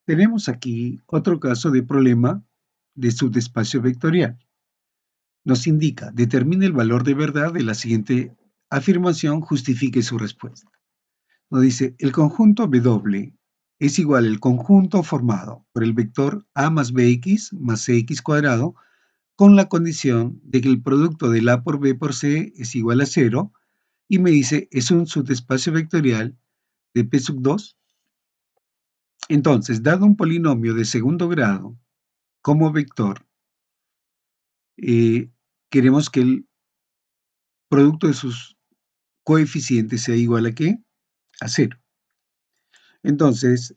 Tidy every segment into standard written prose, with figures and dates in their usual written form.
Tenemos aquí otro caso de problema de subespacio vectorial. Nos indica, determine el valor de verdad de la siguiente afirmación, justifique su respuesta. Nos dice, el conjunto W es igual al conjunto formado por el vector A más BX más CX cuadrado con la condición de que el producto del A por B por C es igual a 0 y me dice, es un subespacio vectorial de P sub 2. Entonces, dado un polinomio de segundo grado como vector, queremos que el producto de sus coeficientes sea igual a ¿qué? A 0. Entonces,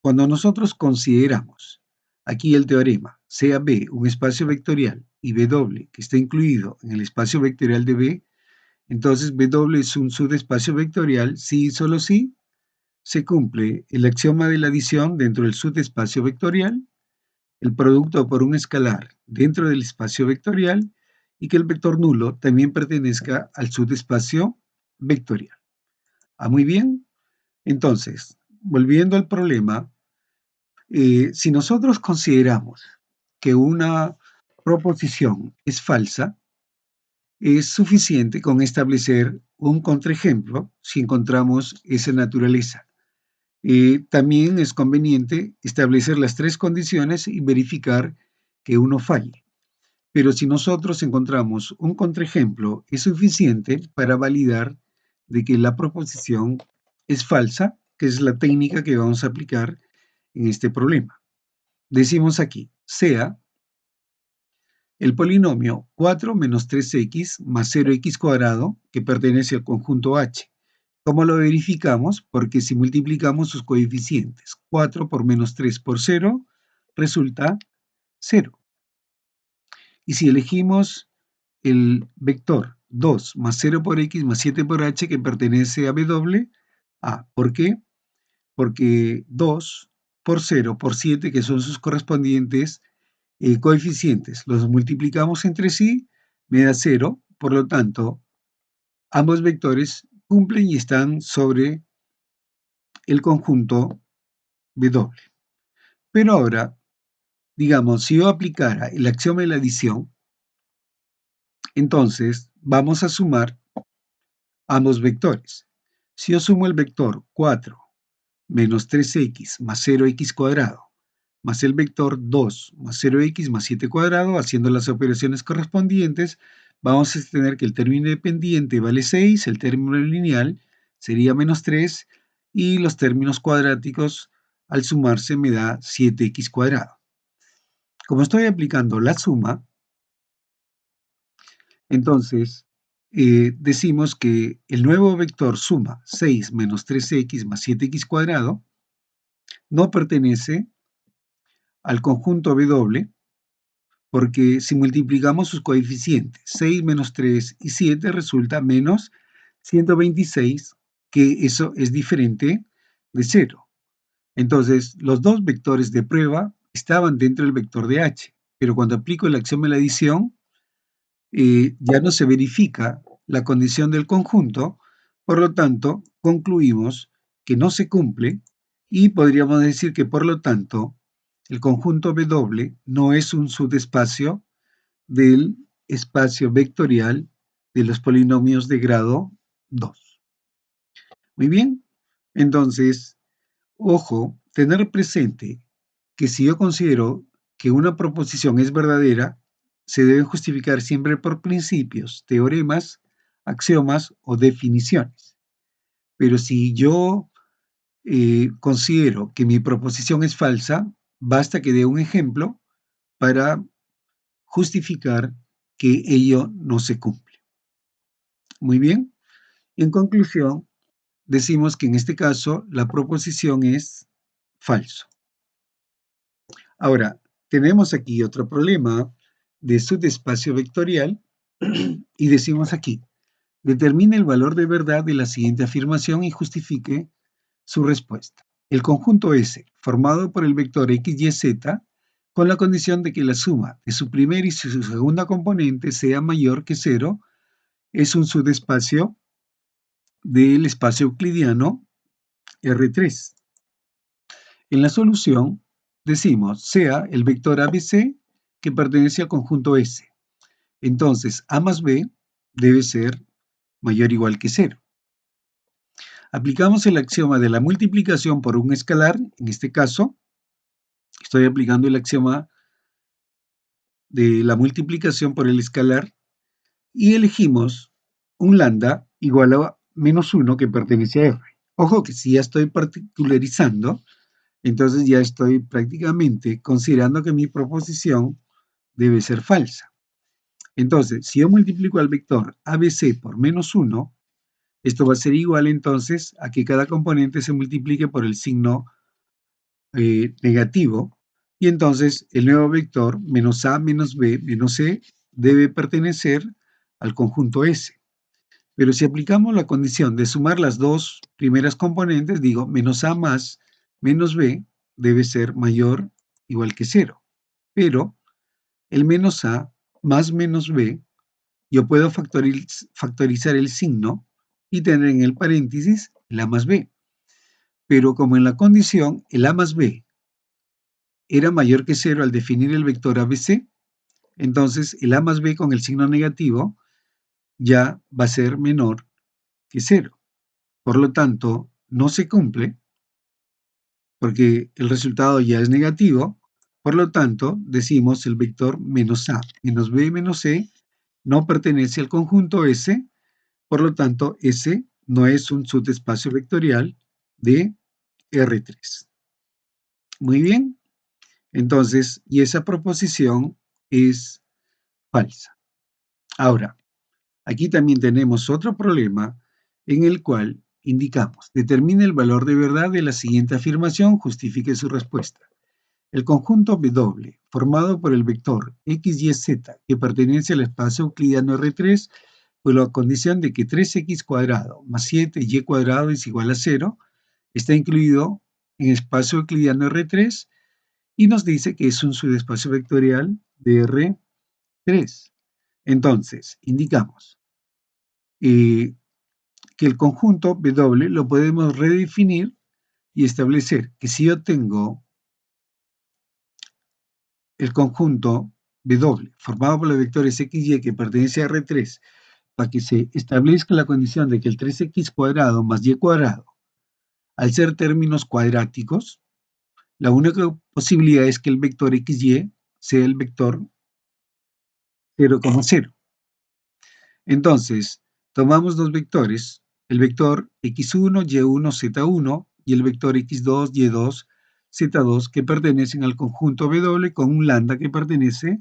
cuando nosotros consideramos aquí el teorema, sea B un espacio vectorial y W que está incluido en el espacio vectorial de B, entonces W es un subespacio vectorial si y solo si se cumple el axioma de la adición dentro del subespacio vectorial, el producto por un escalar dentro del espacio vectorial y que el vector nulo también pertenezca al subespacio vectorial. Muy bien. Entonces, volviendo al problema, si nosotros consideramos que una proposición es falsa, es suficiente con establecer un contraejemplo si encontramos esa naturaleza. También es conveniente establecer las tres condiciones y verificar que uno falle. Pero si nosotros encontramos un contraejemplo, es suficiente para validar de que la proposición es falsa, que es la técnica que vamos a aplicar en este problema. Decimos aquí, sea el polinomio 4 menos 3x más 0x cuadrado, que pertenece al conjunto H. ¿Cómo lo verificamos? Porque si multiplicamos sus coeficientes, 4 por menos 3 por 0, resulta 0. Y si elegimos el vector 2 más 0 por x más 7 por h, que pertenece a W, ¿por qué? Porque 2 por 0 por 7, que son sus correspondientes coeficientes, los multiplicamos entre sí, me da 0, por lo tanto, ambos vectores cumplen y están sobre el conjunto W. Pero ahora, digamos, si yo aplicara el axioma de la adición, entonces vamos a sumar ambos vectores. Si yo sumo el vector 4 menos 3x más 0x cuadrado, más el vector 2 más 0x más 7 cuadrado, haciendo las operaciones correspondientes, vamos a tener que el término independiente vale 6, el término lineal sería menos 3, y los términos cuadráticos al sumarse me da 7x cuadrado. Como estoy aplicando la suma, entonces decimos que el nuevo vector suma 6 menos 3x más 7x cuadrado no pertenece al conjunto W, porque si multiplicamos sus coeficientes, 6 menos 3 y 7 resulta menos 126, que eso es diferente de 0. Entonces, los dos vectores de prueba estaban dentro del vector de H, pero cuando aplico el axioma de la adición, ya no se verifica la condición del conjunto, por lo tanto, concluimos que no se cumple y podríamos decir que, por lo tanto, el conjunto W no es un subespacio del espacio vectorial de los polinomios de grado 2. Muy bien, entonces, ojo, tener presente que si yo considero que una proposición es verdadera, se debe justificar siempre por principios, teoremas, axiomas o definiciones. Pero si yo considero que mi proposición es falsa, basta que dé un ejemplo para justificar que ello no se cumple. Muy bien. En conclusión, decimos que en este caso la proposición es falso. Ahora, tenemos aquí otro problema de subespacio vectorial y decimos aquí, determine el valor de verdad de la siguiente afirmación y justifique su respuesta. El conjunto S, formado por el vector x, y, z, con la condición de que la suma de su primera y su segunda componente sea mayor que 0, es un subespacio del espacio euclidiano R3. En la solución decimos sea el vector ABC que pertenece al conjunto S. Entonces, A más B debe ser mayor o igual que 0. Aplicamos el axioma de la multiplicación por un escalar. En este caso, estoy aplicando el axioma de la multiplicación por el escalar y elegimos un lambda igual a menos 1 que pertenece a R. Ojo que si ya estoy particularizando, entonces ya estoy prácticamente considerando que mi proposición debe ser falsa. Entonces, si yo multiplico al vector ABC por menos 1, esto va a ser igual entonces a que cada componente se multiplique por el signo negativo, y entonces el nuevo vector menos A menos B menos C debe pertenecer al conjunto S. Pero si aplicamos la condición de sumar las dos primeras componentes, digo, menos A más menos B debe ser mayor o igual que 0. Pero el menos A más menos B, yo puedo factorizar el signo y tener en el paréntesis el A más B. Pero como en la condición el A más B era mayor que 0 al definir el vector ABC, entonces el A más B con el signo negativo ya va a ser menor que 0. Por lo tanto, no se cumple porque el resultado ya es negativo. Por lo tanto, decimos el vector menos A menos B menos C no pertenece al conjunto S. Por lo tanto, S no es un subespacio vectorial de R3. Muy bien. Entonces, y esa proposición es falsa. Ahora, aquí también tenemos otro problema en el cual indicamos, determine el valor de verdad de la siguiente afirmación, justifique su respuesta. El conjunto W, formado por el vector x, y, z, que pertenece al espacio euclidiano R3, con la condición de que 3x cuadrado más 7y cuadrado es igual a 0, está incluido en espacio euclidiano R3 y nos dice que es un subespacio vectorial de R3. Entonces, indicamos que el conjunto W lo podemos redefinir y establecer que si yo tengo el conjunto W formado por los vectores x, y que pertenece a R3, para que se establezca la condición de que el 3x cuadrado más y cuadrado, al ser términos cuadráticos, la única posibilidad es que el vector xy sea el vector 0,0. Entonces, tomamos dos vectores, el vector x1, y1, z1 y el vector x2, y2, z2, que pertenecen al conjunto W con un lambda que pertenece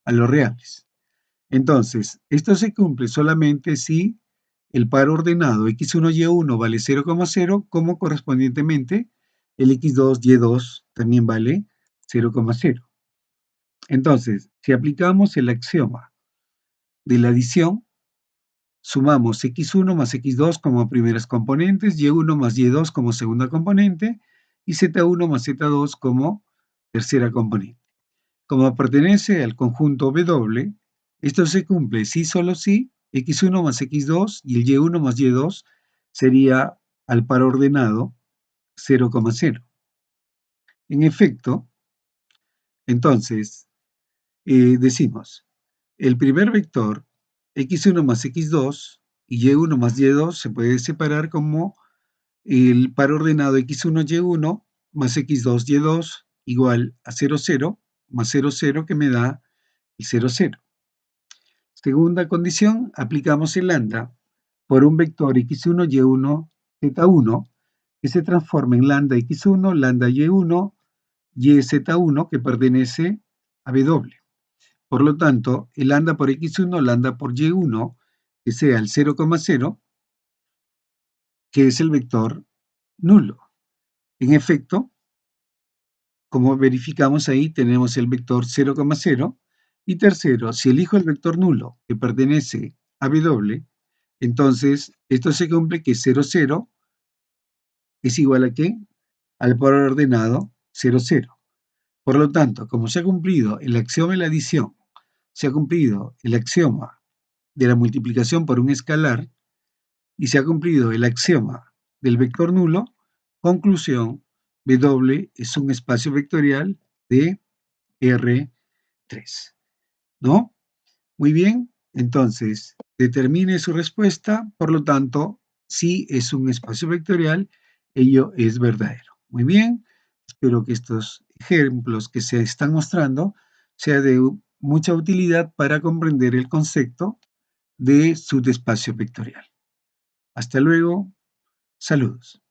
a los reales. Entonces, esto se cumple solamente si el par ordenado x1, y1 vale 0,0, como correspondientemente el x2, y2 también vale 0,0. Entonces, si aplicamos el axioma de la adición, sumamos x1 más x2 como primeras componentes, y1 más y2 como segunda componente y z1 más z2 como tercera componente. Como pertenece al conjunto W, esto se cumple si solo si x1 más x2 y el y1 más y2 sería al par ordenado 0,0. En efecto, entonces, decimos, el primer vector x1 más x2 y y1 más y2 se puede separar como el par ordenado x1, y1 más x2, y2 igual a 0, 0 más 0, 0 que me da el 0, 0. Segunda condición, aplicamos el lambda por un vector x1, y1, z1 que se transforma en lambda x1, lambda y1, y z1 que pertenece a W. Por lo tanto, el lambda por x1, lambda por y1, que sea el 0,0, que es el vector nulo. En efecto, como verificamos ahí, tenemos el vector 0,0. Y tercero, si elijo el vector nulo que pertenece a W, entonces esto se cumple que 0, 0 es igual a ¿qué? Al par ordenado 0, 0. Por lo tanto, como se ha cumplido el axioma de la adición, se ha cumplido el axioma de la multiplicación por un escalar y se ha cumplido el axioma del vector nulo, conclusión, W es un espacio vectorial de R3, ¿no? Muy bien, entonces determine su respuesta, por lo tanto, si es un espacio vectorial, ello es verdadero. Muy bien, espero que estos ejemplos que se están mostrando sean de mucha utilidad para comprender el concepto de subespacio vectorial. Hasta luego, saludos.